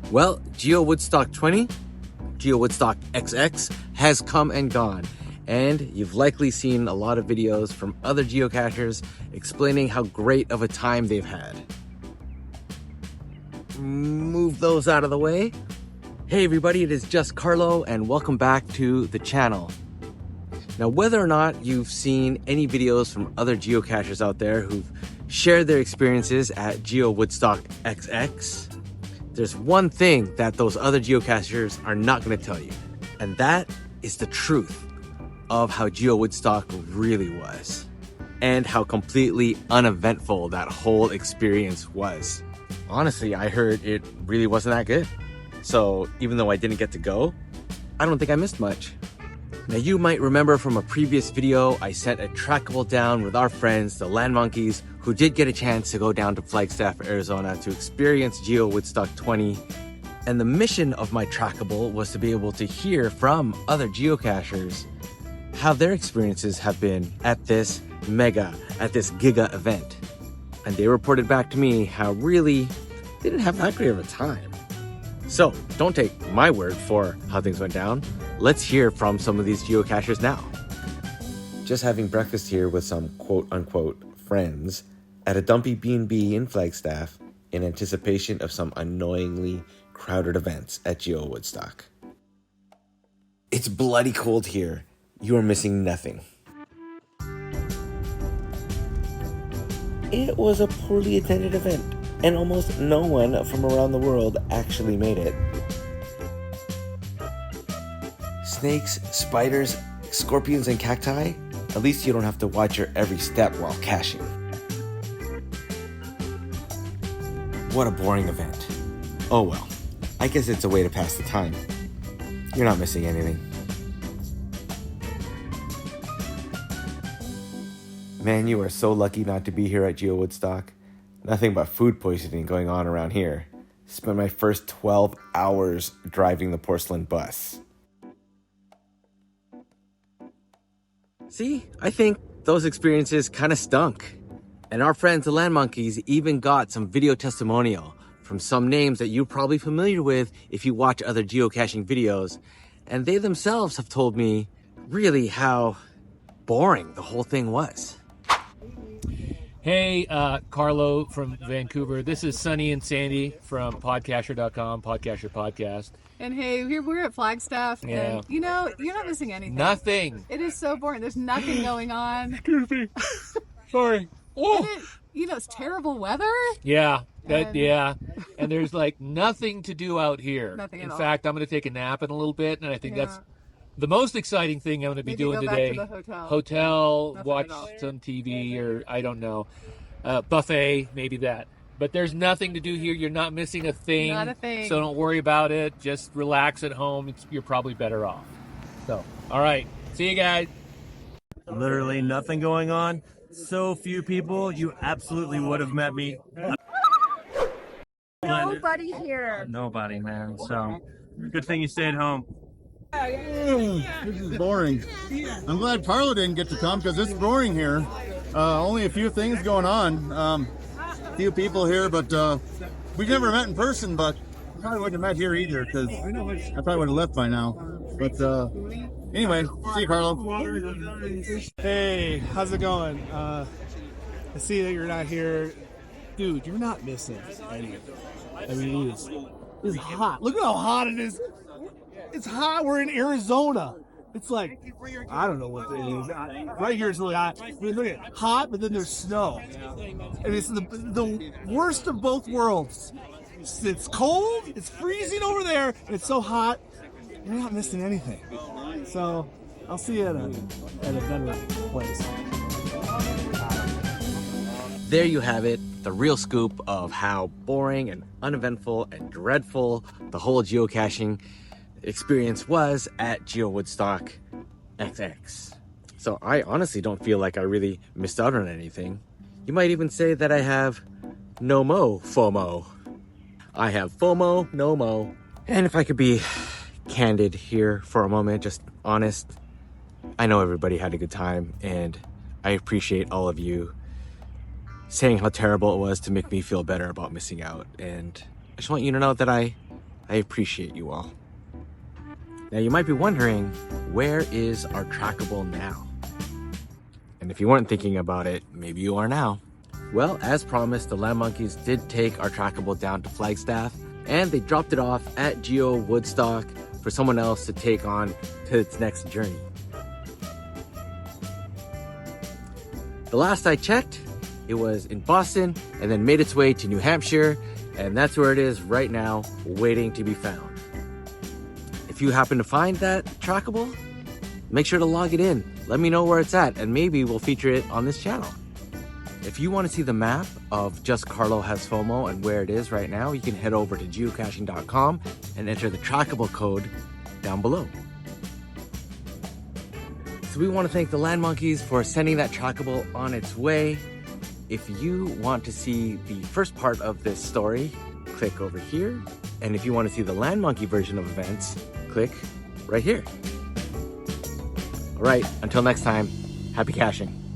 Well, Geowoodstock 20, Geowoodstock XX has come and gone, and you've likely seen a lot of videos from other geocachers explaining how great of a time they've had. Move those out of the way. Hey everybody, it is just Carlo and welcome back to the channel. Now, whether or not you've seen any videos from other geocachers out there who've shared their experiences at Geowoodstock XX, there's one thing that those other geocachers are not going to tell you, and that is the truth of how Geowoodstock really was and how completely uneventful that whole experience was. Honestly, I heard it really wasn't that good. So even though I didn't get to go, I don't think I missed much. Now, you might remember from a previous video, I sent a trackable down with our friends, the LANMonkeys, who did get a chance to go down to Flagstaff, Arizona to experience Geowoodstock 20. And the mission of my trackable was to be able to hear from other geocachers how their experiences have been at this giga event. And they reported back to me how really they didn't have that great of a time. So don't take my word for how things went down. Let's hear from some of these geocachers now. Just having breakfast here with some quote-unquote friends at a dumpy B&B in Flagstaff in anticipation of some annoyingly crowded events at Geowoodstock. It's bloody cold here. You are missing nothing. It was a poorly attended event, and almost no one from around the world actually made it. Snakes, spiders, scorpions, and cacti? At least you don't have to watch your every step while caching. What a boring event. Oh well, I guess it's a way to pass the time. You're not missing anything. Man, you are so lucky not to be here at Geowoodstock. Nothing but food poisoning going on around here. Spent my first 12 hours driving the porcelain bus. See, I think those experiences kind of stunk. And our friends, the LANMonkeys, even got some video testimonial from some names that you're probably familiar with if you watch other geocaching videos. And they themselves have told me really how boring the whole thing was. Hey, Carlo from Vancouver. This is Sunny and Sandy from podcaster.com, Podcaster Podcast. And hey, we're at Flagstaff, Yeah. and you know, you're not missing anything. Nothing. It is so boring. There's nothing going on. Excuse me. Sorry. Oh. And it's terrible weather. Yeah. And there's like nothing to do out here. Nothing In at all. fact, I'm going to take a nap in a little bit, and I think that's the most exciting thing I'm going to be Maybe doing go today. back to the Hotel, Nothing watch at all. some TV, or I don't know, buffet, maybe that. But there's nothing to do here. You're not missing a thing. Not a thing. So don't worry about it. Just relax at home. You're probably better off. So, all right. See you guys. Literally nothing going on. So few people. You absolutely would have met me. Nobody here. Nobody, man. So good thing you stayed home. This is boring. I'm glad Carlo didn't get to come because it's boring here. Only a few things going on. Few people here, but we've never met in person, but I probably wouldn't have met here either because I probably would have left by now. But anyway, see you, Carlo. Hey, how's it going? I see that you're not here. Dude, you're not missing anything. I mean, it's hot. Look at how hot it is. It's hot. We're in Arizona. It's like, I don't know what it is. Right here it's really hot. I mean, look at it. Hot, but then there's snow. And it's the worst of both worlds. It's cold, it's freezing over there, and it's so hot. You're not missing anything. So, I'll see you at a better place. There you have it, the real scoop of how boring and uneventful and dreadful the whole geocaching experience was at Geowoodstock XX. So I honestly don't feel like I really missed out on anything. You might even say that I have no mo FOMO. I have FOMO, no mo. And if I could be candid here for a moment, just honest, I know everybody had a good time and I appreciate all of you saying how terrible it was to make me feel better about missing out. And I just want you to know that I I appreciate you all. Now you might be wondering, where is our trackable now? And if you weren't thinking about it, maybe you are now. Well, as promised, the LANMonkeys did take our trackable down to Flagstaff, and they dropped it off at Geowoodstock for someone else to take on to its next journey. The last I checked, it was in Boston and then made its way to New Hampshire, and that's where it is right now, waiting to be found. If you happen to find that trackable, make sure to log it in. Let me know where it's at, and maybe we'll feature it on this channel. If you want to see the map of Just Carlo Has FOMO and where it is right now, you can head over to geocaching.com and enter the trackable code down below. So we want to thank the LANMonkeys for sending that trackable on its way. If you want to see the first part of this story, click over here. And if you want to see the LANMonkey version of events, click right here. All right, until next time, happy caching.